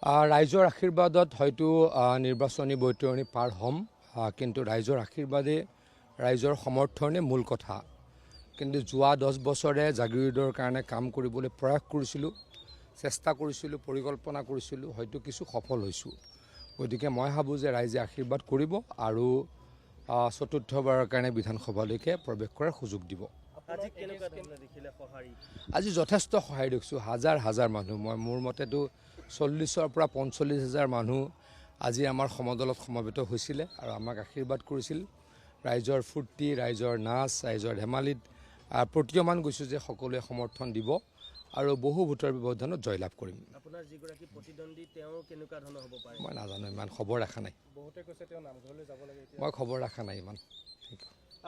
ৰাইজৰ আশীৰ্বাদত হয়তো নিৰ্বাচনী বৈতৰণি পাৰ হ'ম, কিন্তু ৰাইজৰ আশীৰ্বাদে ৰাইজৰ সমৰ্থনে মূল কথা। কিন্তু যোৱা 10 বছৰে জাগিৰোডৰ কাৰণে কাম কৰিবলৈ প্ৰয়াস কৰিছিলোঁ, চেষ্টা কৰিছিলোঁ, পৰিকল্পনা কৰিছিলোঁ, হয়তো কিছু সফল হৈছোঁ। গতিকে মই ভাবোঁ যে ৰাইজে আশীৰ্বাদ কৰিব আৰু চতুৰ্থবাৰৰ কাৰণে বিধানসভালৈকে প্ৰৱেশ কৰাৰ সুযোগ দিব। আজি যথেষ্ট সহায় দেখিছোঁ, হাজাৰ হাজাৰ মানুহ। মোৰ মতেতো 40,000 পৰা 45,000 মানুহ আজি আমাৰ সমদলত সমবেত হৈছিলে আৰু আমাক আশীৰ্বাদ কৰিছিল। ৰাইজৰ ফূৰ্তি, ৰাইজৰ নাচ, ৰাইজৰ ধেমালিত প্ৰতীয়মান গৈছোঁ যে সকলোৱে সমৰ্থন দিব আৰু বহু ভোটৰ ব্যৱধানত জয়লাভ কৰিম। আপোনাৰ যিগৰাকী প্ৰতিদ্বন্দ্বী তেওঁ কেনেকুৱা ধৰণৰ হ'ব পাৰে? মই নাজানো, ইমান খবৰ ৰাখা নাই। বহুতে কৈছে তেওঁ নামঘৰলৈ যাব লাগে। মই খবৰ ৰাখা নাই ইমান।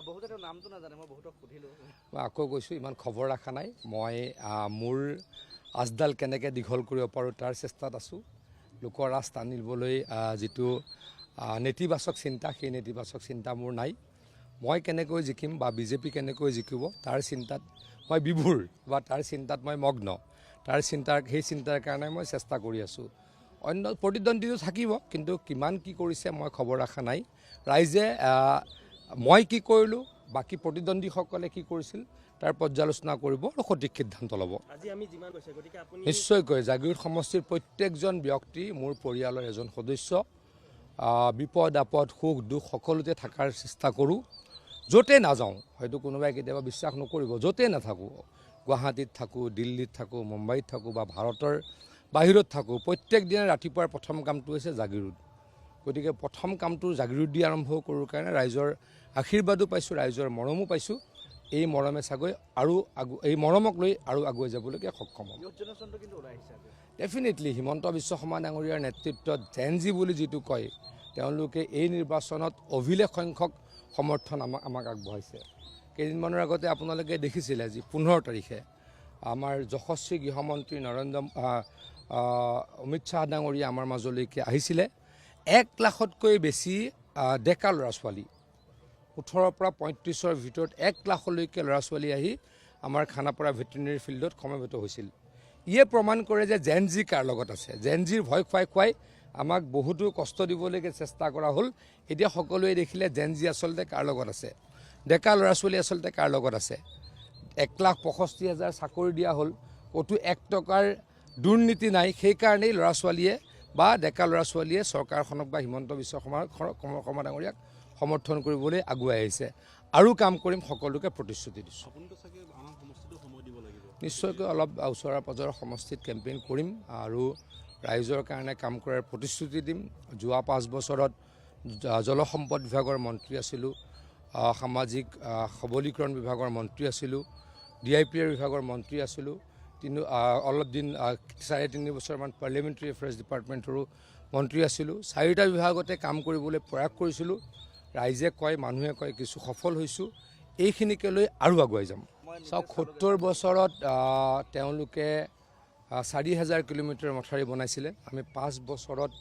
বহুতে তেওঁ নামটো নাজানে, মই বহুতক সুধিলোঁ। মই আকৌ কৈছোঁ, ইমান খবৰ ৰাখা নাই। মই মোৰ আজডাল কেনেকৈ দীঘল কৰিব পাৰোঁ তাৰ চেষ্টাত আছোঁ। লোকৰ ৰাজ টানিবলৈ যিটো নেতিবাচক চিন্তা, সেই নেতিবাচক চিন্তা মোৰ নাই। মই কেনেকৈ জিকিম বা বিজেপি কেনেকৈ জিকিব তাৰ চিন্তাত মই বিভোৰ বা তাৰ চিন্তাত মই মগ্ন। সেই চিন্তাৰ কাৰণে মই চেষ্টা কৰি আছোঁ। অন্য প্ৰতিদ্বন্দ্বীও থাকিব, কিন্তু কিমান কি কৰিছে মই খবৰ ৰখা নাই। ৰাইজে মই কি কৰিলোঁ, বাকী প্ৰতিদ্বন্দ্বীসকলে কি কৰিছিল তাৰ পৰ্যালোচনা কৰিব আৰু সঠিক সিদ্ধান্ত ল'ব। নিশ্চয়কৈ জাগিৰোড সমষ্টিৰ প্ৰত্যেকজন ব্যক্তি মোৰ পৰিয়ালৰ এজন সদস্য। বিপদ আপদ, সুখ দুখ সকলোতে থকাৰ চেষ্টা কৰোঁ। য'তে নাযাওঁ, হয়তো কোনোবাই কেতিয়াবা বিশ্বাস নকৰিব, য'তে নাথাকোঁ, গুৱাহাটীত থাকোঁ, দিল্লীত থাকোঁ, মুম্বাইত থাকোঁ বা ভাৰতৰ বাহিৰত থাকোঁ, প্ৰত্যেক দিনাই ৰাতিপুৱাৰ প্ৰথম কামটো হৈছে জাগিৰোড। গতিকে প্ৰথম কামটো জাগিৰোড দি আৰম্ভ কৰোঁ কাৰণে ৰাইজৰ আশীৰ্বাদো পাইছোঁ, ৰাইজৰ মৰমো পাইছোঁ। এই মৰমে চাগৈ এই মৰমক লৈ আৰু আগুৱাই যাবলৈকে সক্ষম হ'ম। ডেফিনেটলি হিমন্ত বিশ্ব শৰ্মা ডাঙৰীয়াৰ নেতৃত্বত জেনজি বুলি যিটো কয়, তেওঁলোকে এই নিৰ্বাচনত অভিলেখ সংখ্যক সমৰ্থন আমাক আগবঢ়াইছে। কেইদিনমানৰ আগতে আপোনালোকে দেখিছিলে যি 15 তাৰিখে আমাৰ যশস্বী গৃহমন্ত্ৰী অমিত শ্বাহ ডাঙৰীয়া আমাৰ মাজলৈকে আহিছিলে। 1 লাখতকৈ বেছি ডেকা ল'ৰা ছোৱালী, 18 পৰা 35ৰ ভিতৰত 1 লাখলৈকে ল'ৰা ছোৱালী আহি আমাৰ খানাপাৰা ভেটেৰিনেৰী ফিল্ডত সমবেত হৈছিল। ইয়ে প্ৰমাণ কৰে যে জেনজি কাৰ লগত আছে। জেনজিৰ ভয় খুৱাই আমাক বহুতো কষ্ট দিবলৈকে চেষ্টা কৰা হ'ল। এতিয়া সকলোৱে দেখিলে জেনজি আচলতে কাৰ লগত আছে, ডেকা ল'ৰা ছোৱালী আচলতে কাৰ লগত আছে। 1,65,000 চাকৰি দিয়া হ'ল, ক'তো 1 টকাৰ দুৰ্নীতি নাই। সেইকাৰণেই ল'ৰা ছোৱালীয়ে বা ডেকা ল'ৰা ছোৱালীয়ে চৰকাৰখনক বা হিমন্ত বিশ্ব শৰ্মা ডাঙৰীয়াক সমৰ্থন কৰিবলৈ আগুৱাই আহিছে। আৰু কাম কৰিম, সকলোকে প্ৰতিশ্ৰুতি দিছোঁ। নিশ্চয়কৈ অলপ ওচৰৰ পাজৰৰ সমষ্টিত কেম্পেইন কৰিম আৰু ৰাইজৰ কাৰণে কাম কৰাৰ প্ৰতিশ্ৰুতি দিম। যোৱা 5 বছৰত জলসম্পদ বিভাগৰ মন্ত্ৰী আছিলোঁ, সামাজিক সবলীকৰণ বিভাগৰ মন্ত্ৰী আছিলোঁ, DIPR বিভাগৰ মন্ত্ৰী আছিলোঁ। অলপ দিন 3.5 বছৰমান পাৰ্লিয়ামেণ্টাৰী এফেয়াৰ্ছ ডিপাৰ্টমেণ্টৰো মন্ত্ৰী আছিলোঁ। 4টা বিভাগতে কাম কৰিবলৈ প্ৰয়াস কৰিছিলোঁ। ৰাইজে কয়, মানুহে কয়, কিছু সফল হৈছোঁ। এইখিনিকে লৈ আৰু আগুৱাই যাম। চাওক, 70 বছৰত তেওঁলোকে 4,000 কিলোমিটাৰ মথাউৰি বনাইছিলে। আমি 5 বছৰত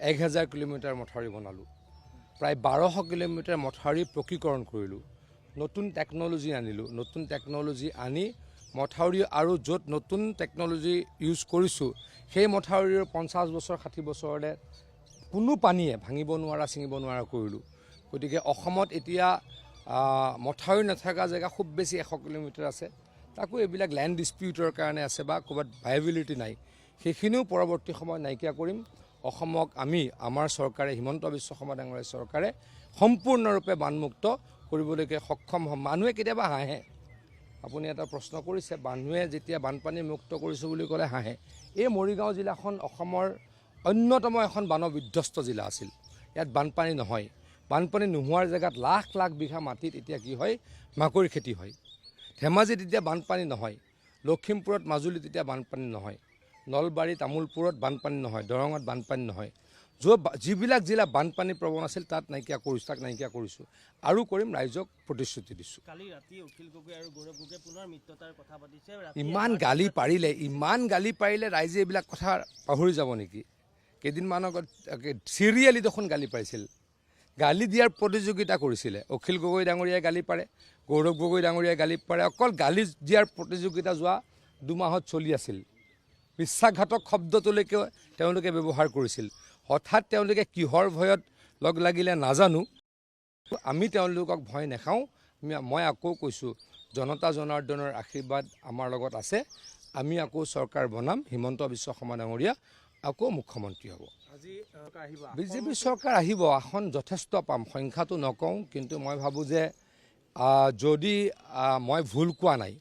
1,000 কিলোমিটাৰ মথাউৰি বনালোঁ। প্ৰায় 1200 কিলোমিটাৰ মথাউৰি পকীকৰণ কৰিলোঁ। নতুন টেকন'লজি আনিলোঁ। নতুন টেকন'লজি আনি মথাউৰি আৰু য'ত নতুন টেকন'লজি ইউজ কৰিছোঁ, সেই মথাউৰিৰ 50 বছৰ 60 বছৰলৈ কোনো পানীয়ে ভাঙিব নোৱাৰা, ছিঙিব নোৱাৰা কৰিলোঁ। গতিকে অসমত এতিয়া মথাউৰি নথকা জেগা খুব বেছি 100 কিলোমিটাৰ আছে। তাকো এইবিলাক লেণ্ড ডিছপিউটৰ কাৰণে আছে বা ক'ৰবাত ভাইবিলিটি নাই। সেইখিনিও পৰৱৰ্তী সময়ত নাইকিয়া কৰিম। অসমক আমাৰ চৰকাৰে, হিমন্ত বিশ্ব শৰ্মা ডাঙৰীয়াৰ চৰকাৰে সম্পূৰ্ণৰূপে বানমুক্ত কৰিবলৈকে সক্ষম হ'ম। মানুহে কেতিয়াবা হাঁহে, আপুনি এটা প্ৰশ্ন কৰিছে, মানুহে যেতিয়া বানপানী মুক্ত কৰিছোঁ বুলি ক'লে হাঁহে। এই মৰিগাঁও জিলাখন অসমৰ অন্যতম এখন বানবিধ্বস্ত জিলা আছিল। ইয়াত বানপানী নহয়। বানপানী নোহোৱাৰ জেগাত লাখ লাখ বিঘা মাটিত এতিয়া কি হয়, মাকৈ খেতি হয়। ধেমাজিত এতিয়া বানপানী নহয়, লখিমপুৰত মাজুলীত এতিয়া বানপানী নহয়, নলবাৰী তামোলপুৰত বানপানী নহয়, দৰঙত বানপানী নহয়। যিবিলাক জিলা বানপানী প্ৰৱণ আছিল তাক নাইকিয়া কৰিছোঁ আৰু কৰিম, ৰাইজক প্ৰতিশ্ৰুতি দিছোঁ। কালি ৰাতি অখিল গগৈ আৰু গৌৰৱ গগৈ পুনৰ মিত্ৰতাৰ কথা পাতিছে। ইমান গালি পাৰিলে ৰাইজে এইবিলাক কথা পাহৰি যাব নেকি? কেইদিনমানৰ আগত চিৰিয়েলি দেখোন গালি পাৰিছিল। গালি দিয়াৰ প্ৰতিযোগিতা কৰিছিলে। অখিল গগৈ ডাঙৰীয়াই গালি পাৰে, গৌৰৱ গগৈ ডাঙৰীয়াই গালি পাৰে। অকল গালি দিয়াৰ প্ৰতিযোগিতা যোৱা 2 মাহত চলি আছিল। বিশ্বাসঘাতক শব্দটোলৈকে তেওঁলোকে ব্যৱহাৰ কৰিছিল। হঠাৎ তেওঁলোকে কিহৰ ভয়ত লগ লাগিলে নাজানো, আমি তেওঁলোকক ভয় নাখাওঁ। মই আকৌ কৈছোঁ, জনতা জনাৰ্দনৰ আশীৰ্বাদ আমাৰ লগত আছে। আমি আকৌ চৰকাৰ বনাম, হিমন্ত বিশ্ব শৰ্মা ডাঙৰীয়া আকৌ মুখ্যমন্ত্ৰী হ'ব। বিজেপি চৰকাৰ আহিব, আসন যথেষ্ট পাম, সংখ্যাটো নকওঁ, কিন্তু মই ভাবোঁ যে যদি মই ভুল কোৱা নাই,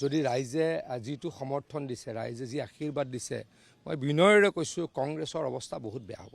যদি ৰাইজে যিটো সমৰ্থন দিছে, ৰাইজে যি আশীৰ্বাদ দিছে, মই বিনয়েৰে কৈছোঁ কংগ্ৰেছৰ অৱস্থা বহুত বেয়া হ'ব।